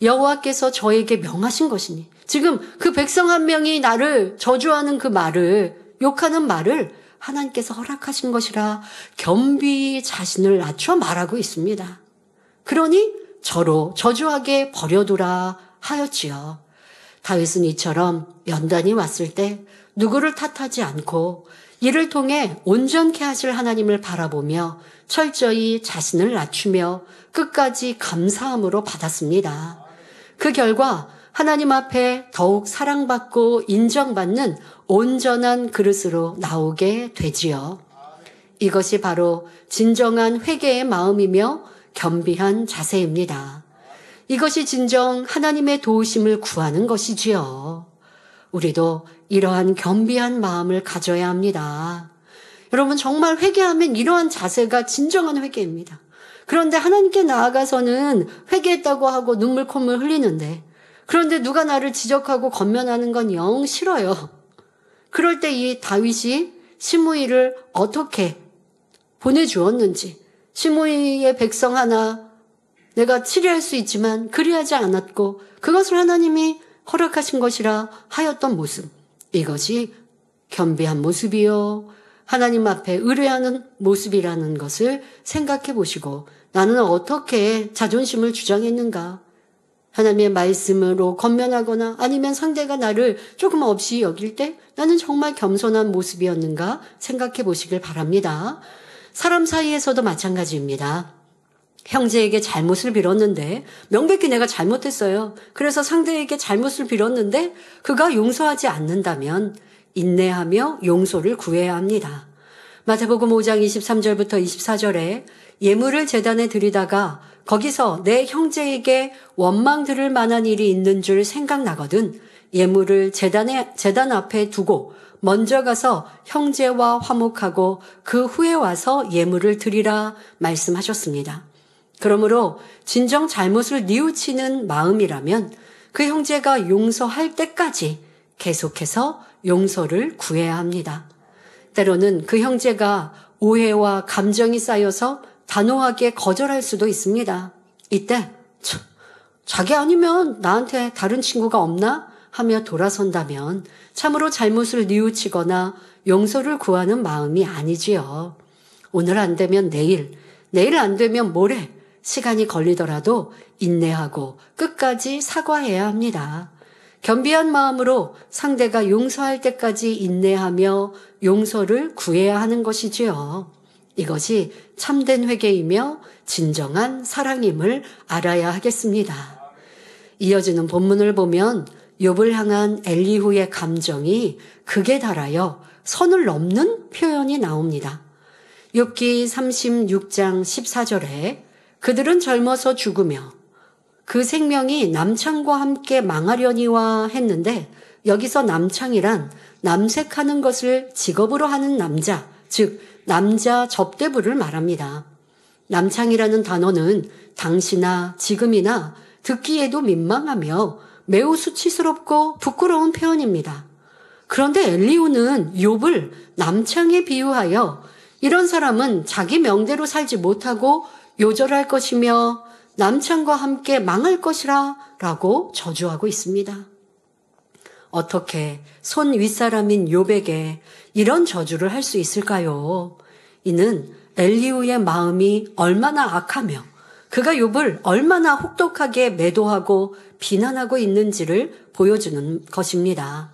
여호와께서 저에게 명하신 것이니, 지금 그 백성 한 명이 나를 저주하는 그 말을, 욕하는 말을 하나님께서 허락하신 것이라 겸비히 자신을 낮춰 말하고 있습니다. 그러니 저로 저주하게 버려두라 하였지요. 다윗은 이처럼 연단이 왔을 때 누구를 탓하지 않고 이를 통해 온전케 하실 하나님을 바라보며 철저히 자신을 낮추며 끝까지 감사함으로 받았습니다. 그 결과 하나님 앞에 더욱 사랑받고 인정받는 온전한 그릇으로 나오게 되지요. 이것이 바로 진정한 회개의 마음이며 겸비한 자세입니다. 이것이 진정 하나님의 도우심을 구하는 것이지요. 우리도 이러한 겸비한 마음을 가져야 합니다. 여러분, 정말 회개하면 이러한 자세가 진정한 회개입니다. 그런데 하나님께 나아가서는 회개했다고 하고 눈물 콧물 흘리는데, 그런데 누가 나를 지적하고 건면하는 건 영 싫어요. 그럴 때 이 다윗이 시므이를 어떻게 보내주었는지, 시므이의 백성 하나 내가 치료할 수 있지만 그리하지 않았고 그것을 하나님이 허락하신 것이라 하였던 모습, 이것이 겸비한 모습이요, 하나님 앞에 의뢰하는 모습이라는 것을 생각해 보시고, 나는 어떻게 자존심을 주장했는가, 하나님의 말씀으로 건면하거나 아니면 상대가 나를 조금 없이 여길 때 나는 정말 겸손한 모습이었는가 생각해 보시길 바랍니다. 사람 사이에서도 마찬가지입니다. 형제에게 잘못을 빌었는데, 명백히 내가 잘못했어요. 그래서 상대에게 잘못을 빌었는데 그가 용서하지 않는다면 인내하며 용서를 구해야 합니다. 마태복음 5장 23절부터 24절에 예물을 제단에 드리다가 거기서 내 형제에게 원망 들을 만한 일이 있는 줄 생각나거든 예물을 제단 앞에 두고 먼저 가서 형제와 화목하고 그 후에 와서 예물을 드리라 말씀하셨습니다. 그러므로 진정 잘못을 뉘우치는 마음이라면 그 형제가 용서할 때까지 계속해서 용서를 구해야 합니다. 때로는 그 형제가 오해와 감정이 쌓여서 단호하게 거절할 수도 있습니다. 이때 자기 아니면 나한테 다른 친구가 없나 하며 돌아선다면 참으로 잘못을 뉘우치거나 용서를 구하는 마음이 아니지요. 오늘 안 되면 내일 안 되면 모레, 시간이 걸리더라도 인내하고 끝까지 사과해야 합니다. 겸비한 마음으로 상대가 용서할 때까지 인내하며 용서를 구해야 하는 것이지요. 이것이 참된 회개이며 진정한 사랑임을 알아야 하겠습니다. 이어지는 본문을 보면 욥을 향한 엘리후의 감정이 극에 달하여 선을 넘는 표현이 나옵니다. 욥기 36장 14절에 그들은 젊어서 죽으며 그 생명이 남창과 함께 망하려니와 했는데, 여기서 남창이란 남색하는 것을 직업으로 하는 남자, 즉 남자 접대부를 말합니다. 남창이라는 단어는 당시나 지금이나 듣기에도 민망하며 매우 수치스럽고 부끄러운 표현입니다. 그런데 엘리후는 욥을 남창에 비유하여 이런 사람은 자기 명대로 살지 못하고 요절할 것이며 남창과 함께 망할 것이라 라고 저주하고 있습니다. 어떻게 손 윗사람인 욥에게 이런 저주를 할 수 있을까요? 이는 엘리후의 마음이 얼마나 악하며 그가 욥을 얼마나 혹독하게 매도하고 비난하고 있는지를 보여주는 것입니다.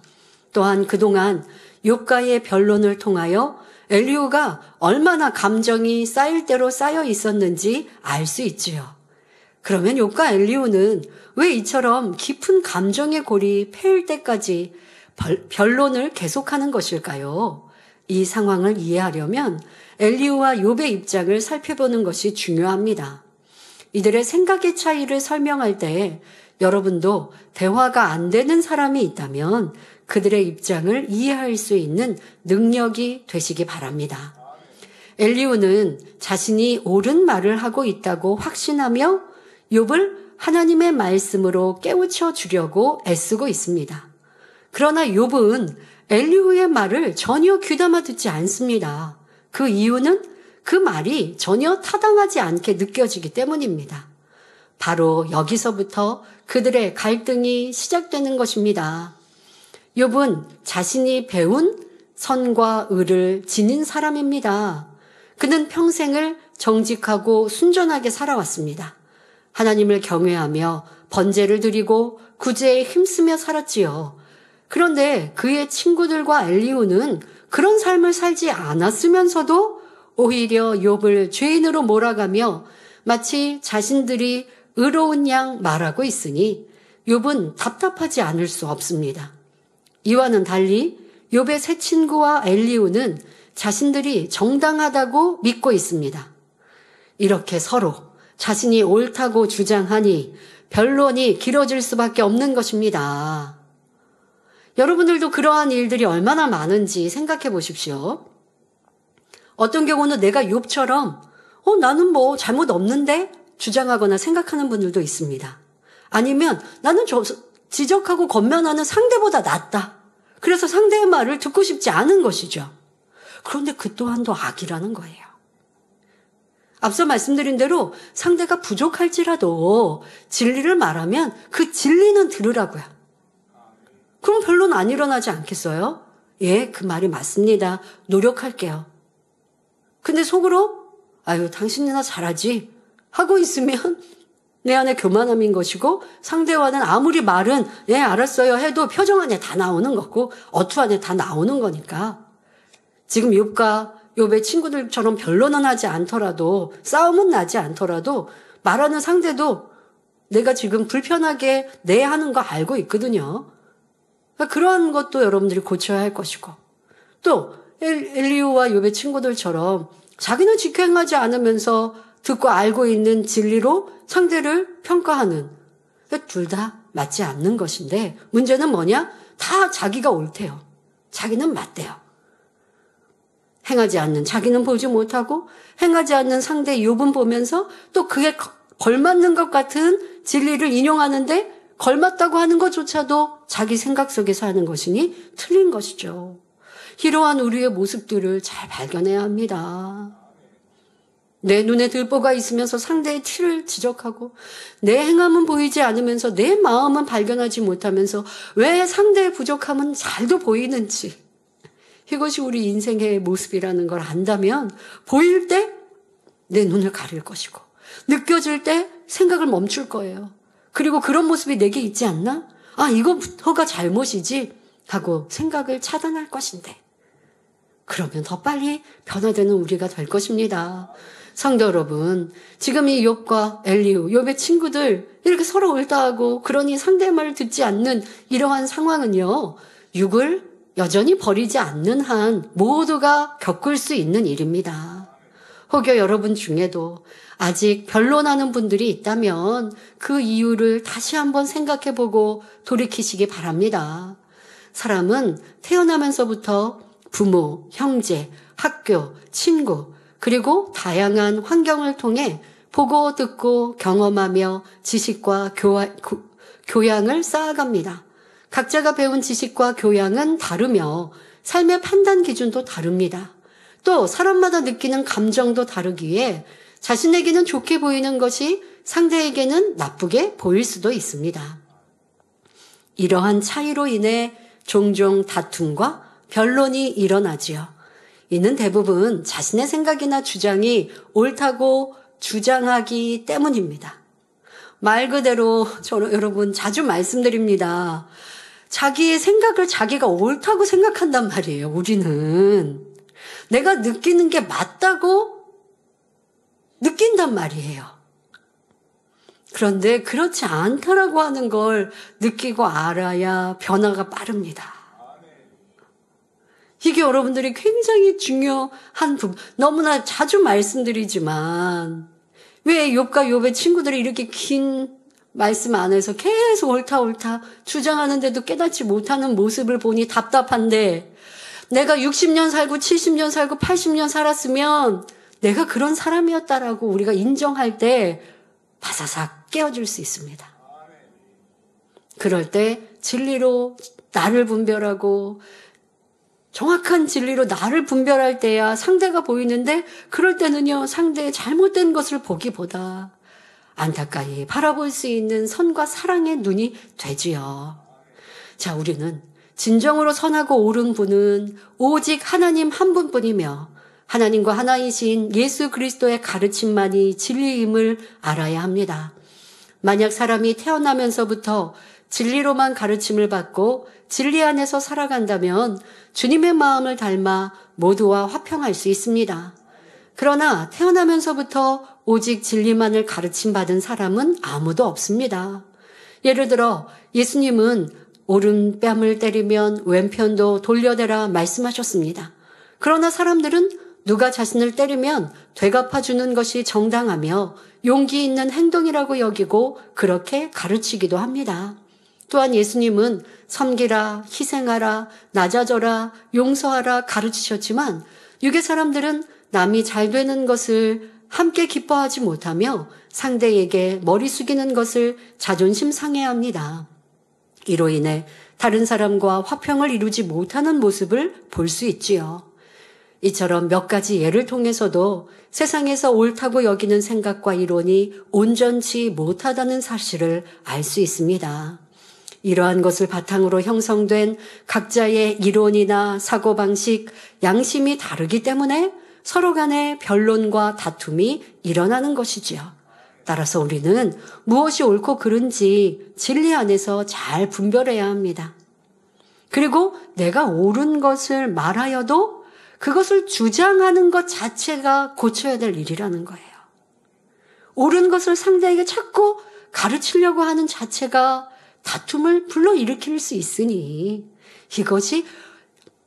또한 그동안 욥과의 변론을 통하여 엘리후가 얼마나 감정이 쌓일 대로 쌓여 있었는지 알 수 있지요. 그러면 욥과 엘리후는 왜 이처럼 깊은 감정의 골이 패일 때까지 변론을 계속하는 것일까요? 이 상황을 이해하려면 엘리후와 욥의 입장을 살펴보는 것이 중요합니다. 이들의 생각의 차이를 설명할 때 여러분도 대화가 안 되는 사람이 있다면 그들의 입장을 이해할 수 있는 능력이 되시기 바랍니다. 엘리후는 자신이 옳은 말을 하고 있다고 확신하며 욥을 하나님의 말씀으로 깨우쳐 주려고 애쓰고 있습니다. 그러나 욥은 엘리후의 말을 전혀 귀담아 듣지 않습니다. 그 이유는 그 말이 전혀 타당하지 않게 느껴지기 때문입니다. 바로 여기서부터 그들의 갈등이 시작되는 것입니다. 욥은 자신이 배운 선과 의를 지닌 사람입니다. 그는 평생을 정직하고 순전하게 살아왔습니다. 하나님을 경외하며 번제를 드리고 구제에 힘쓰며 살았지요. 그런데 그의 친구들과 엘리후는 그런 삶을 살지 않았으면서도 오히려 욥을 죄인으로 몰아가며 마치 자신들이 의로운 양 말하고 있으니 욥은 답답하지 않을 수 없습니다. 이와는 달리 욥의 새 친구와 엘리후는 자신들이 정당하다고 믿고 있습니다. 이렇게 서로 자신이 옳다고 주장하니 변론이 길어질 수밖에 없는 것입니다. 여러분들도 그러한 일들이 얼마나 많은지 생각해 보십시오. 어떤 경우는 내가 욥처럼 나는 뭐 잘못 없는데 주장하거나 생각하는 분들도 있습니다. 아니면 나는 지적하고 권면하는 상대보다 낫다. 그래서 상대의 말을 듣고 싶지 않은 것이죠. 그런데 그 또한도 악이라는 거예요. 앞서 말씀드린 대로 상대가 부족할지라도 진리를 말하면 그 진리는 들으라고요. 그럼 변론 안 일어나지 않겠어요? 예, 그 말이 맞습니다. 노력할게요. 근데 속으로 아유 당신이나 잘하지 하고 있으면 내 안에 교만함인 것이고 상대와는 아무리 말은 예 알았어요 해도 표정 안에 다 나오는 거고 어투 안에 다 나오는 거니까 지금 욥과 욥의 친구들처럼 변론은 하지 않더라도 싸움은 나지 않더라도 말하는 상대도 내가 지금 불편하게 내 하는 거 알고 있거든요. 그러니까 그런 것도 여러분들이 고쳐야 할 것이고 또 엘리후와 욥의 친구들처럼 자기는 직행하지 않으면서 듣고 알고 있는 진리로 상대를 평가하는 둘 다 맞지 않는 것인데 문제는 뭐냐? 다 자기가 옳대요. 자기는 맞대요. 행하지 않는 자기는 보지 못하고 행하지 않는 상대 욥은 보면서 또 그에 걸맞는 것 같은 진리를 인용하는데 걸맞다고 하는 것조차도 자기 생각 속에서 하는 것이니 틀린 것이죠. 이러한 우리의 모습들을 잘 발견해야 합니다. 내 눈에 들보가 있으면서 상대의 티를 지적하고 내 행함은 보이지 않으면서 내 마음은 발견하지 못하면서 왜 상대의 부족함은 잘도 보이는지 이것이 우리 인생의 모습이라는 걸 안다면 보일 때 내 눈을 가릴 것이고 느껴질 때 생각을 멈출 거예요. 그리고 그런 모습이 내게 있지 않나? 아, 이거부터가 잘못이지 하고 생각을 차단할 것인데 그러면 더 빨리 변화되는 우리가 될 것입니다. 성도 여러분, 지금 이 욥과 엘리후, 욥의 친구들 이렇게 서로 옳다하고 그러니 상대의 말을 듣지 않는 이러한 상황은요. 육을 여전히 버리지 않는 한 모두가 겪을 수 있는 일입니다. 혹여 여러분 중에도 아직 변론하는 분들이 있다면 그 이유를 다시 한번 생각해보고 돌이키시기 바랍니다. 사람은 태어나면서부터 부모, 형제, 학교, 친구, 그리고 다양한 환경을 통해 보고 듣고 경험하며 지식과 교양을 쌓아갑니다. 각자가 배운 지식과 교양은 다르며 삶의 판단 기준도 다릅니다. 또 사람마다 느끼는 감정도 다르기에 자신에게는 좋게 보이는 것이 상대에게는 나쁘게 보일 수도 있습니다. 이러한 차이로 인해 종종 다툼과 변론이 일어나지요. 이는 대부분 자신의 생각이나 주장이 옳다고 주장하기 때문입니다. 말 그대로 여러분 자주 말씀드립니다. 자기의 생각을 자기가 옳다고 생각한단 말이에요. 우리는 내가 느끼는 게 맞다고 느낀단 말이에요. 그런데 그렇지 않다라고 하는 걸 느끼고 알아야 변화가 빠릅니다. 이게 여러분들이 굉장히 중요한 부분. 너무나 자주 말씀드리지만 왜 욥과 욥의 친구들이 이렇게 긴 말씀 안에서 계속 옳다 주장하는데도 깨닫지 못하는 모습을 보니 답답한데 내가 60년 살고 70년 살고 80년 살았으면 내가 그런 사람이었다라고 우리가 인정할 때 바사삭 깨어질 수 있습니다. 그럴 때 진리로 나를 분별하고 정확한 진리로 나를 분별할 때야 상대가 보이는데 그럴 때는요 상대의 잘못된 것을 보기보다 안타까이 바라볼 수 있는 선과 사랑의 눈이 되지요. 자, 우리는 진정으로 선하고 옳은 분은 오직 하나님 한 분뿐이며 하나님과 하나이신 예수 그리스도의 가르침만이 진리임을 알아야 합니다. 만약 사람이 태어나면서부터 진리로만 가르침을 받고 진리 안에서 살아간다면 주님의 마음을 닮아 모두와 화평할 수 있습니다. 그러나 태어나면서부터 오직 진리만을 가르침받은 사람은 아무도 없습니다. 예를 들어 예수님은 오른뺨을 때리면 왼편도 돌려대라 말씀하셨습니다. 그러나 사람들은 누가 자신을 때리면 되갚아주는 것이 정당하며 용기 있는 행동이라고 여기고 그렇게 가르치기도 합니다. 또한 예수님은 섬기라, 희생하라, 낮아져라, 용서하라 가르치셨지만 유괴 사람들은 남이 잘 되는 것을 함께 기뻐하지 못하며 상대에게 머리 숙이는 것을 자존심 상해합니다. 이로 인해 다른 사람과 화평을 이루지 못하는 모습을 볼 수 있지요. 이처럼 몇 가지 예를 통해서도 세상에서 옳다고 여기는 생각과 이론이 온전치 못하다는 사실을 알 수 있습니다. 이러한 것을 바탕으로 형성된 각자의 이론이나 사고방식, 양심이 다르기 때문에 서로 간의 변론과 다툼이 일어나는 것이지요. 따라서 우리는 무엇이 옳고 그른지 진리 안에서 잘 분별해야 합니다. 그리고 내가 옳은 것을 말하여도 그것을 주장하는 것 자체가 고쳐야 될 일이라는 거예요. 옳은 것을 상대에게 자꾸 가르치려고 하는 자체가 다툼을 불러일으킬 수 있으니 이것이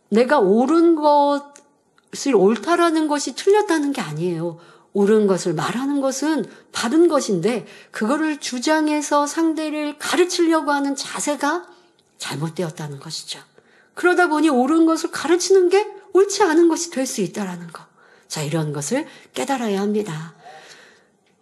내가 옳은 것을 옳다라는 것이 틀렸다는 게 아니에요. 옳은 것을 말하는 것은 바른 것인데 그거를 주장해서 상대를 가르치려고 하는 자세가 잘못되었다는 것이죠. 그러다 보니 옳은 것을 가르치는 게 옳지 않은 것이 될 수 있다는 거. 자, 이런 것을 깨달아야 합니다.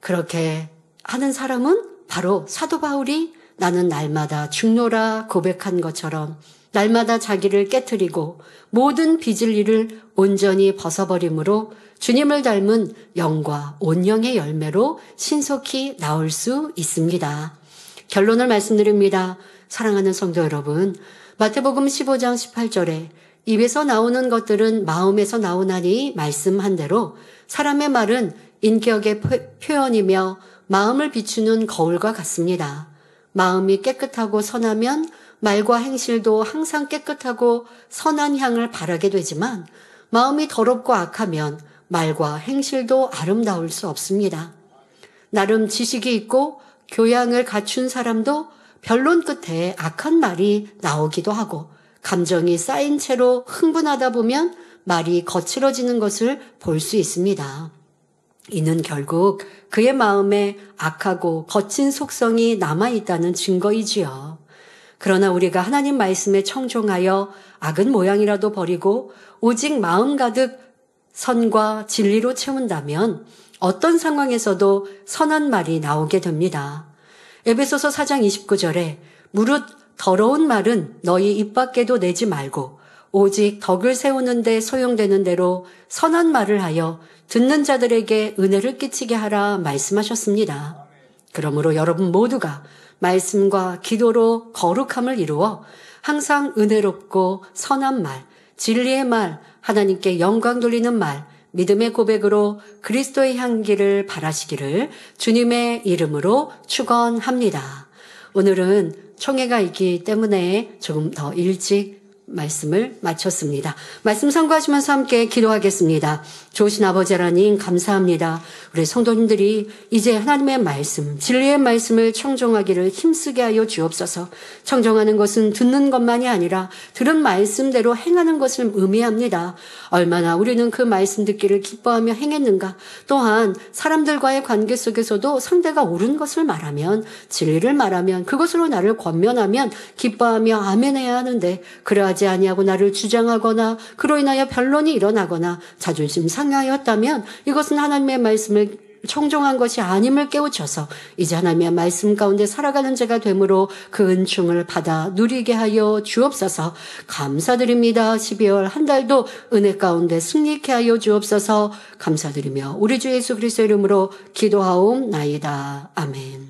그렇게 하는 사람은 바로 사도 바울이 나는 날마다 죽노라 고백한 것처럼 날마다 자기를 깨트리고 모든 빚을 일을 온전히 벗어버림으로 주님을 닮은 영과 온영의 열매로 신속히 나올 수 있습니다. 결론을 말씀드립니다. 사랑하는 성도 여러분, 마태복음 15장 18절에 입에서 나오는 것들은 마음에서 나오나니 말씀한 대로 사람의 말은 인격의 표현이며 마음을 비추는 거울과 같습니다. 마음이 깨끗하고 선하면 말과 행실도 항상 깨끗하고 선한 향을 바라게 되지만 마음이 더럽고 악하면 말과 행실도 아름다울 수 없습니다. 나름 지식이 있고 교양을 갖춘 사람도 변론 끝에 악한 말이 나오기도 하고 감정이 쌓인 채로 흥분하다 보면 말이 거칠어지는 것을 볼 수 있습니다. 이는 결국 그의 마음에 악하고 거친 속성이 남아있다는 증거이지요. 그러나 우리가 하나님 말씀에 청종하여 악은 모양이라도 버리고 오직 마음 가득 선과 진리로 채운다면 어떤 상황에서도 선한 말이 나오게 됩니다. 에베소서 4장 29절에 무릇 더러운 말은 너희 입 밖에도 내지 말고 오직 덕을 세우는 데 소용되는 대로 선한 말을 하여 듣는 자들에게 은혜를 끼치게 하라 말씀하셨습니다. 그러므로 여러분 모두가 말씀과 기도로 거룩함을 이루어 항상 은혜롭고 선한 말, 진리의 말, 하나님께 영광 돌리는 말, 믿음의 고백으로 그리스도의 향기를 바라시기를 주님의 이름으로 축원합니다. 오늘은 총회가 있기 때문에 조금 더 일찍 말씀을 마쳤습니다. 말씀 상고하시면서 함께 기도하겠습니다. 좋으신 아버지 하나님 감사합니다. 우리 성도님들이 이제 하나님의 말씀, 진리의 말씀을 청종하기를 힘쓰게 하여 주옵소서. 청종하는 것은 듣는 것만이 아니라 들은 말씀대로 행하는 것을 의미합니다. 얼마나 우리는 그 말씀 듣기를 기뻐하며 행했는가. 또한 사람들과의 관계 속에서도 상대가 옳은 것을 말하면, 진리를 말하면, 그것으로 나를 권면하면 기뻐하며 아멘해야 하는데 그러하지 아니하고 나를 주장하거나 그로 인하여 변론이 일어나거나 자존심 상하였다면 이것은 하나님의 말씀을 청종한 것이 아님을 깨우쳐서 이제 하나님의 말씀 가운데 살아가는 자가 되므로 그 은총을 받아 누리게 하여 주옵소서. 감사드립니다. 12월 한 달도 은혜 가운데 승리케 하여 주옵소서. 감사드리며 우리 주 예수 그리스도 이름으로 기도하옵나이다. 아멘.